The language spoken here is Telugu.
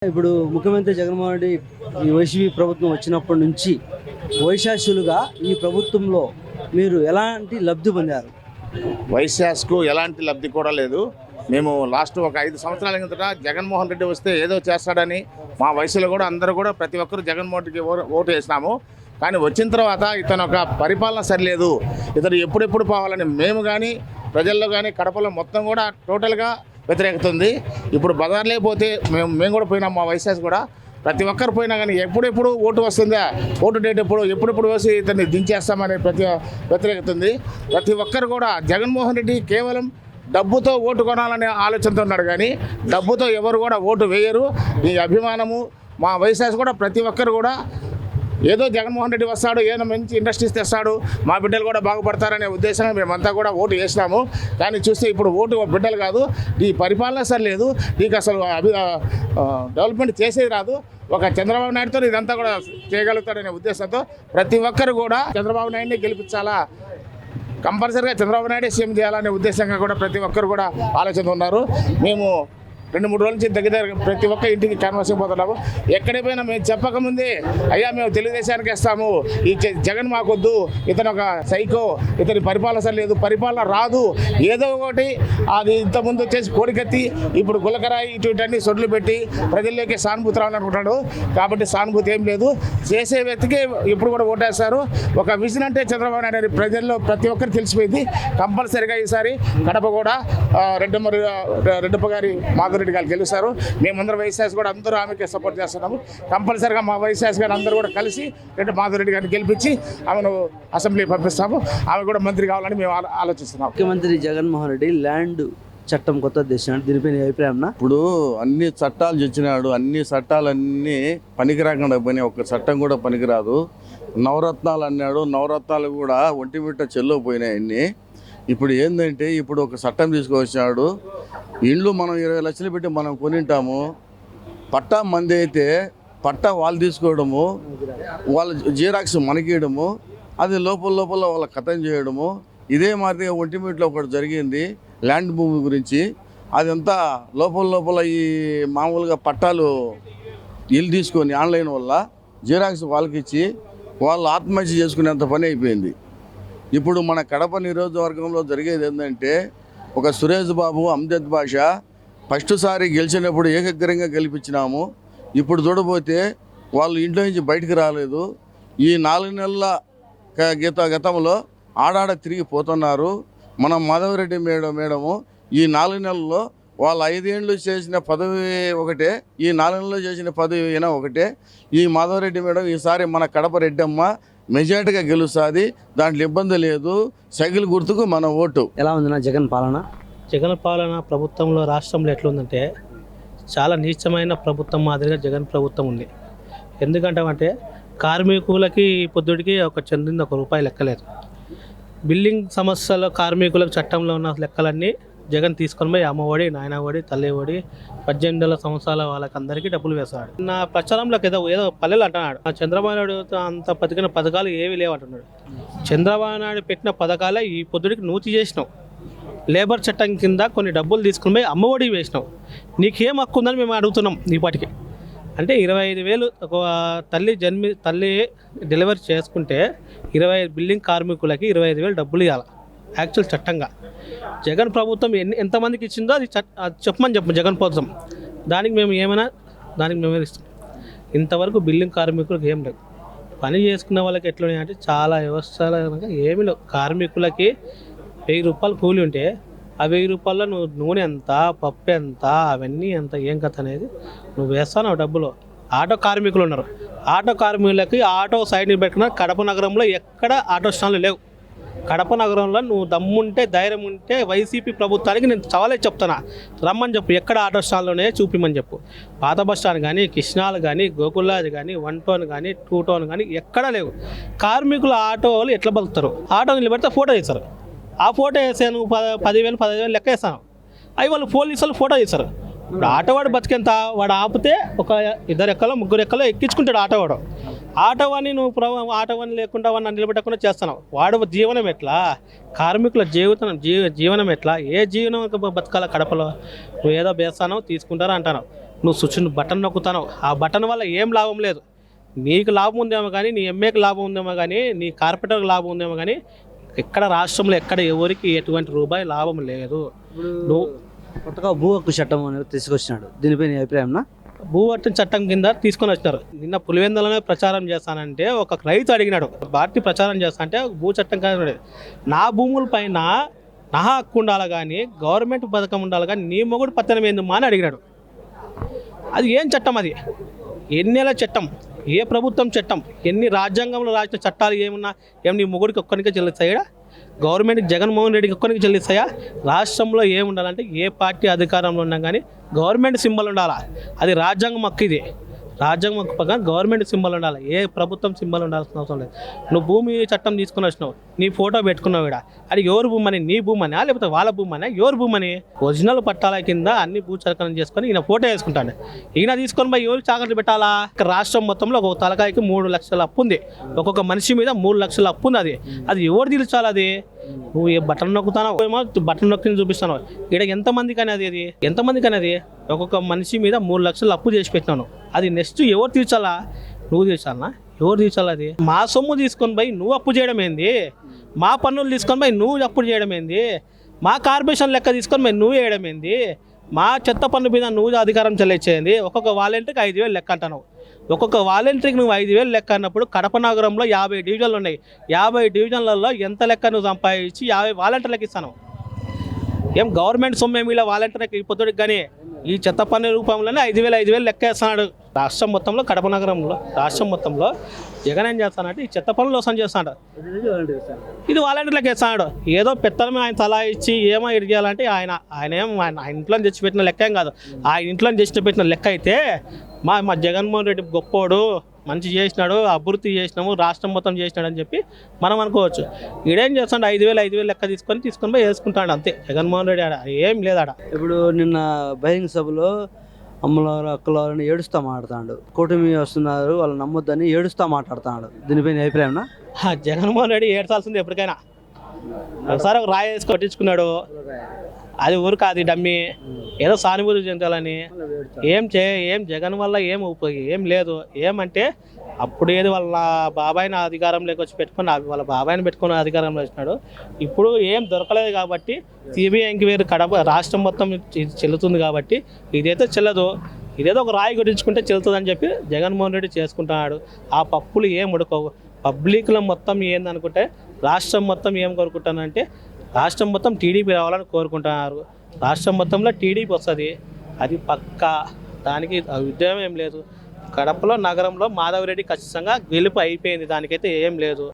ఇప్పుడు ముఖ్యమంత్రి జగన్మోహన్ రెడ్డి ఈ వైసీపీ ప్రభుత్వం వచ్చినప్పటి నుంచి వైశాసులుగా ఈ ప్రభుత్వంలో మీరు ఎలాంటి లబ్ధి పొందారు? వైశాస్కు ఎలాంటి లబ్ధి కూడా లేదు. మేము లాస్ట్ ఒక 5 సంవత్సరాల కిందట జగన్మోహన్ రెడ్డి వస్తే ఏదో చేస్తాడని మా వయసులో కూడా అందరూ కూడా ప్రతి ఒక్కరు జగన్మోహన్ రెడ్డికి ఓటు వేసినాము. కానీ వచ్చిన తర్వాత ఇతను ఒక పరిపాలన సరిలేదు, ఇతను ఎప్పుడెప్పుడు పోవాలని మేము కానీ ప్రజల్లో కానీ కడపలో మొత్తం కూడా టోటల్గా వ్యతిరేకత ఉంది. ఇప్పుడు బజార్లే పోతే మేము కూడా పోయినాం, మా వైశాస్ కూడా ప్రతి ఒక్కరు పోయినా కానీ ఎప్పుడెప్పుడు ఓటు వస్తుందా, ఓటు డేట్ ఎప్పుడెప్పుడు వేసి ఇతన్ని దించేస్తామనే వ్యతిరేకత ఉంది. ప్రతి ఒక్కరు కూడా జగన్మోహన్ రెడ్డి కేవలం డబ్బుతో ఓటు కొనాలనే ఆలోచనతో ఉన్నాడు, కానీ డబ్బుతో ఎవరు కూడా ఓటు వేయరు. ఈ అభిమానము మా వైశాస్ కూడా ప్రతి ఒక్కరు కూడా ఏదో జగన్మోహన్ రెడ్డి వస్తాడు, ఏదో మంచి ఇండస్ట్రీస్ తెస్తాడు, మా బిడ్డలు కూడా బాగుపడతారనే ఉద్దేశంగా మేమంతా కూడా ఓటు వేసినాము. కానీ చూస్తే ఇప్పుడు ఓటు బిడ్డలు కాదు, ఈ పరిపాలన సరిలేదు, నీకు అసలు డెవలప్మెంట్ చేసేది రాదు, ఒక చంద్రబాబు నాయుడుతో ఇదంతా కూడా చేయగలుగుతాడనే ఉద్దేశంతో ప్రతి ఒక్కరు కూడా చంద్రబాబు నాయుడిని గెలిపించాలా, కంపల్సరీగా చంద్రబాబు నాయుడే సీఎం చేయాలనే ఉద్దేశంగా కూడా ప్రతి ఒక్కరు కూడా ఆలోచన ఉన్నారు. మేము 2-3 రోజుల నుంచి దగ్గర ప్రతి ఒక్క ఇంటికి క్యాన్వాసింగ్ పోతున్నాము. ఎక్కడికి పోయినా మేము చెప్పకముందే అయ్యా మేము తెలుగుదేశానికి వేస్తాము, ఈ జగన్ మాకొద్దు, ఇతను ఒక సైకో, ఇతని పరిపాలన సరిలేదు, పరిపాలన రాదు, ఏదో ఒకటి అది ఇంతకుముందు వచ్చేసి కోడికెత్తి ఇప్పుడు గులకరాయి ఇటువంటివన్నీ సొడ్లు పెట్టి ప్రజల్లోకి సానుభూతి రావాలనుకుంటాడు. కాబట్టి సానుభూతి ఏం లేదు, చేసే వ్యక్తికి ఇప్పుడు కూడా ఓటేస్తారు. ఒక విజన్ అంటే చంద్రబాబు నాయుడు అనేది ప్రజల్లో ప్రతి ఒక్కరికి తెలిసిపోయింది. కంపల్సరీగా ఈసారి కడప కూడా రెడ్డప్ప గారి మాధురెడ్డి గారు గెలుస్తారు. మేమందరం వైశాస్ కూడా అందరూ ఆమెకి సపోర్ట్ చేస్తున్నాము. కంపల్సరీగా మా వైశాస్ గారు అందరూ కూడా కలిసి మాధురెడ్డి గారిని గెలిపించి ఆమెను అసెంబ్లీ పంపిస్తాము. ఆమె కూడా మంత్రి కావాలని మేము ఆలోచిస్తున్నాం. ముఖ్యమంత్రి జగన్మోహన్ రెడ్డి ల్యాండ్ చట్టం కొత్త తెచ్చినాడు, దీనిపై అభిప్రాయం? ఇప్పుడు అన్ని చట్టాలు తెచ్చినాడు, అన్ని చట్టాలన్నీ పనికిరాకుండా పోయినాయి, ఒక్క చట్టం కూడా పనికిరాదు. నవరత్నాలు అన్నాడు, నవరత్నాలు కూడా ఒంటిమిట్ట చెల్లోపోయినాయి అన్నీ. ఇప్పుడు ఏంటంటే ఇప్పుడు ఒక చట్టం తీసుకొచ్చినాడు, ఇళ్ళు మనం 20 లక్షలు పెట్టి మనం కొనింటాము, పట్టా మంది అయితే పట్టా వాళ్ళు తీసుకోవడము, వాళ్ళ జీరాక్స్ మనకియడము, అది లోపల వాళ్ళ కథం చేయడము. ఇదే మాదిరిగా ఒంటిమిట్లో ఒకటి జరిగింది ల్యాండ్ భూమి గురించి. అదంతా లోపల ఈ మామూలుగా పట్టాలు ఇల్లు తీసుకొని ఆన్లైన్ వల్ల జీరాక్స్ వాళ్ళకి ఇచ్చి వాళ్ళు ఆత్మహత్య చేసుకునేంత పని అయిపోయింది. ఇప్పుడు మన కడప నియోజకవర్గంలో జరిగేది ఏంటంటే ఒక సురేష్ బాబు, అమ్జద్ బాషా ఫస్ట్ సారి గెలిచినప్పుడు ఏకగ్రంగా గెలిపించినాము. ఇప్పుడు చూడబోతే వాళ్ళు ఇంట్లో నుంచి బయటకు రాలేదు. ఈ 4 నెలల గతంలో ఆడాడ తిరిగి పోతున్నారు. మన మాధవరెడ్డి మేడము ఈ 4 నెలల్లో వాళ్ళు 5 ఏళ్ళు చేసిన పదవి ఒకటే, ఈ 4 నెలల్లో చేసిన పదవి అయినా ఒకటే. ఈ మాధవరెడ్డి మేడం ఈసారి మన కడప రెడ్డమ్మ మెజార్టీగా గెలుస్తుంది, దాంట్లో ఇబ్బంది లేదు. సైకిల్ గుర్తుకు మన ఓటు. ఎలా ఉంది నా జగన్ పాలన? జగన్ పాలన ప్రభుత్వంలో రాష్ట్రంలో ఎట్లుందంటే చాలా నీచమైన ప్రభుత్వం మాదిరిగా జగన్ ప్రభుత్వం ఉంది. ఎందుకంటే కార్మికులకి పొద్దుడికి చెందింది ₹1 లెక్కలేదు. బిల్డింగ్ సమస్యలో కార్మికులకు చట్టంలో ఉన్న లెక్కలన్నీ జగన్ తీసుకొని పోయి అమ్మఒడి, నాయనఒడి, తల్లిఒడి 18 సంవత్సరాల వాళ్ళకందరికీ డబ్బులు వేస్తాడు. నా ప్రచారంలోకి ఏదో పల్లెలు అంటున్నాడు. చంద్రబాబు నాయుడు అంత బతికిన పథకాలు ఏవి లేవంటున్నాడు. చంద్రబాబు నాయుడు పెట్టిన పథకాలే ఈ పొద్దుడికి నూతి చేసినావు. లేబర్ చట్టం కింద కొన్ని డబ్బులు తీసుకుని పోయి అమ్మఒడి వేసినావు. నీకేం హక్కు ఉందని మేము అడుగుతున్నాం. నీ పాటికి అంటే 25,000 ఒక తల్లి డెలివరీ చేసుకుంటే 25 బిల్డింగ్ కార్మికులకి 25,000 డబ్బులు ఇవ్వాలి యాక్చువల్ చట్టంగా. జగన్ ప్రభుత్వం ఎంతమందికి ఇచ్చిందో అది చెప్పమని జగన్ ప్రభుత్వం. దానికి మేము ఇస్తాం. ఇంతవరకు బిల్డింగ్ కార్మికులకు ఏం లేదు. పని చేసుకున్న వాళ్ళకి ఎట్లున్నాయంటే చాలా వ్యవస్థలు ఏమి లేవు. కార్మికులకి ₹1000 కూలి ఉంటే ఆ ₹1000 నువ్వు నూనె ఎంత, పప్పు ఎంత, అవన్నీ ఎంత, ఏం కథ అనేది నువ్వు వేస్తావు డబ్బులు. ఆటో కార్మికులు ఉన్నారు. ఆటో కార్మికులకి ఆటో సైడ్ని పెట్టుకున్న కడప నగరంలో ఎక్కడ ఆటో స్టాండ్లు లేవు. కడప నగరంలో నువ్వు దమ్ముంటే, ధైర్యం ఉంటే వైసీపీ ప్రభుత్వానికి నేను సవాలే చెప్తున్నా, రమ్మని చెప్పు. ఎక్కడ ఆటో స్టాండ్లోనే చూపిమని చెప్పు. పాత బస్ స్టాండ్ కానీ, కృష్ణాలు కానీ, గోకుల్లాజ్ కానీ, 1 టోన్ కానీ, 2 టోన్ కానీ ఎక్కడా లేవు. కార్మికులు ఆటోలు ఎట్లా బతుకుతారు? ఆటో నిలబెడితే ఫోటో తీస్తారు. ఆ ఫోటో వేసాను 10,000 15,000 లెక్క వేస్తాను. అవి వాళ్ళు పోలీసులు ఫోటో తీస్తారు. ఇప్పుడు ఆటోవాడు బతికేంత, వాడు ఆపితే ఒక 2 ఎక్కలో 3 ఎక్కలో ఎక్కించుకుంటాడు ఆటోవాడు. ఆటోవాన్ని నువ్వు ఆటోవాన్ని లేకుండా వాడిని నిలబెట్టకుండా చేస్తున్నావు. వాడు జీవనం ఎట్లా? కార్మికుల జీవనం ఎట్లా? ఏ జీవనం బతకాల కడపలో? నువ్వు ఏదో వేస్తానో తీసుకుంటారో అంటాను. నువ్వు స్విచ్ బటన్ నొక్కుతావు, ఆ బటన్ వల్ల ఏం లాభం లేదు. నీకు లాభం ఉందేమో కానీ, నీ ఎంఏకి లాభం ఉందేమో కానీ, నీ కార్పొరేటర్కి లాభం ఉందేమో కానీ, ఎక్కడ రాష్ట్రంలో ఎక్కడ ఎవరికి ఎటువంటి రూపాయి లాభం లేదు. నువ్వు కొత్తగా భూ హక్కు చట్టం అనేది తీసుకొచ్చినాడు, దీనిపై నీ అభిప్రాయం? భూ హక్కు చట్టం కింద తీసుకొని వచ్చినారు. నిన్న పులివెందులనే ప్రచారం చేస్తానంటే ఒక రైతు అడిగినాడు, పార్టీ ప్రచారం చేస్తా అంటే భూ చట్టం కాదు, నా భూముల పైన నా హక్కు ఉండాలి కానీ గవర్నమెంట్ పథకం ఉండాలి కానీ నీ మొగుడు పత్తనం ఏందమ్మా అని అడిగినాడు. అది ఏం చట్టం? అది ఎన్నేళ్ళ చట్టం, ఏ ప్రభుత్వం చట్టం, ఎన్ని రాజ్యాంగంలో రాసిన చట్టాలు ఏమున్నా ఏం నీ మొగుడికి ఒక్కరికే చెల్లిస్తాయా? గవర్నమెంట్కి జగన్మోహన్ రెడ్డికి ఒక్కరికి చెల్లిస్తాయా? రాష్ట్రంలో ఏముండాలంటే ఏ పార్టీ అధికారంలో ఉన్నా కానీ గవర్నమెంట్ సింబల్ ఉండాలా. అది రాజ్యాంగం హక్కు. ఇది రాజ్యాంగం హక్కు ప్రకారం గవర్నమెంట్ సింబల్ ఉండాలి, ఏ ప్రభుత్వం సింబల్ ఉండాల్సిన అవసరం లేదు. నువ్వు భూమి చట్టం తీసుకుని వచ్చినావు, నీ ఫోటో పెట్టుకున్నావు ఇక్కడ, అది ఎవరు భూమని? నీ భూమని లేకపోతే వాళ్ళ భూమని? ఎవరు భూమని? ఒరిజినల్ పట్టాల కింద అన్ని భూచరకనం చేసుకొని ఈయన ఫోటో వేసుకుంటాను. ఈయన తీసుకొని పోయి ఎవరికి చాకట్లు పెట్టాలా? రాష్ట్రం మొత్తంలో ఒక్కొక్క తలకాయకి 3 లక్షల అప్పు ఉంది, ఒక్కొక్క మనిషి మీద 3 లక్షల అప్పు ఉంది. అది ఎవరు తీర్చాలి? అది నువ్వు ఏ బటన్ నొక్కుతానో ఏమో, బటన్ నొక్కి చూపిస్తాను. ఇక్కడ ఎంతమందికి అనేది, అది ఎంతమందికి అనేది? ఒక్కొక్క మనిషి మీద 3 లక్షలు అప్పు చేసి పెట్టినాను. అది నెక్స్ట్ ఎవరు తీర్చాలా? నువ్వు తీర్చాలనా? ఎవరు తీర్చాలి? అది మా సొమ్ము తీసుకొని పోయి నువ్వు అప్పు చేయడం ఏంది? మా పన్నులు తీసుకొని పోయి నువ్వు అప్పు చేయడం ఏంది? మా కార్పొరేషన్ లెక్క తీసుకొని పోయి నువ్వు వేయడం ఏంది? మా చెత్త పన్ను మీద నువ్వు అధికారం చెల్లించేది. ఒక్కొక్క వాలంటీర్కి 5,000 లెక్క అంటున్నావు. ఒక్కొక్క వాలంటీర్కి నువ్వు 5,000 లెక్క అన్నప్పుడు కడప నగరంలో 50 డివిజన్లు ఉన్నాయి. 50 డివిజన్లలో ఎంత లెక్క నువ్వు సంపాదించి 50 వాలంటీర్లకు ఇస్తాను? ఏం గవర్నమెంట్ సొమ్మే మీలో వాలంటీర్కి ఇప్పటికి కానీ ఈ చెత్త పన్ను రూపంలోనే 5,000 లెక్క వేస్తున్నాడు. రాష్ట్రం మొత్తంలో, కడప నగరంలో, రాష్ట్రం మొత్తంలో జగన్ ఏం చేస్తానంటే ఈ చెత్త పనులు వసం చేస్తాడు. ఇది వాలంటీర్లకు వేస్తాడు. ఏదో పెత్తనమే ఆయన తలా ఇచ్చి ఏమో ఇరిగేయాలంటే ఆయన ఇంట్లో తెచ్చిపెట్టిన లెక్క ఏం కాదు. ఆయన ఇంట్లో తెచ్చిపెట్టిన లెక్క అయితే మా జగన్మోహన్ రెడ్డి గొప్పోడు, మంచి చేసినాడు, అభివృద్ధి చేసినాము, రాష్ట్రం మొత్తం చేసినాడు అని చెప్పి మనం అనుకోవచ్చు. ఈడేం చేస్తాడు? 5,000 లెక్క తీసుకొని పోయి వేసుకుంటాడు అంతే. జగన్మోహన్ రెడ్డి ఆడ ఏం లేదాడ. ఇప్పుడు నిన్న బహిరంగ సభలో అమ్మలారు అక్కలారని ఏడుస్తూ మాట్లాడుతాడు, కూటమి వస్తున్నారు వాళ్ళు నమ్మొద్దని ఏడుస్తూ మాట్లాడుతున్నాడు. దీనిపై నీ అభిప్రాయం? జగన్మోహన్ రెడ్డి ఏడ్చాల్సింది ఎప్పటికైనా. ఒకసారి ఒక రాయి వేసి కొట్టించుకున్నాడు, అది ఊరు కాదు, డమ్మి. ఏదో సానుభూతి చెందాలని ఏం జగన్ వల్ల ఏం లేదు. ఏమంటే అప్పుడు ఏది వాళ్ళ బాబాయిని అధికారంలోకి వచ్చి పెట్టుకుని వాళ్ళ బాబాయిని పెట్టుకుని అధికారంలో వచ్చినాడు. ఇప్పుడు ఏం దొరకలేదు కాబట్టి సిబిఐ ఎంక్వైరీ కడప రాష్ట్రం మొత్తం చెల్లుతుంది కాబట్టి ఇదైతే చెల్లదు. ఇదేదో ఒక రాయి కొట్టించుకుంటే చెల్లుతుందని చెప్పి జగన్మోహన్ రెడ్డి చేసుకుంటున్నాడు. ఆ పప్పులు ఏం ఉడకవు. పబ్లిక్లో మొత్తం ఏందనుకుంటే రాష్ట్రం మొత్తం ఏం కోరుకుంటానంటే రాష్ట్రం మొత్తం టీడీపీ రావాలని కోరుకుంటున్నారు. రాష్ట్రం మొత్తంలో టీడీపీ వస్తుంది, అది పక్కా. దానికి ఉద్యమం ఏం లేదు. కడపలో నగరంలో మాధవరెడ్డి ఖచ్చితంగా గెలుపు అయిపోయింది, దానికైతే ఏం లేదు.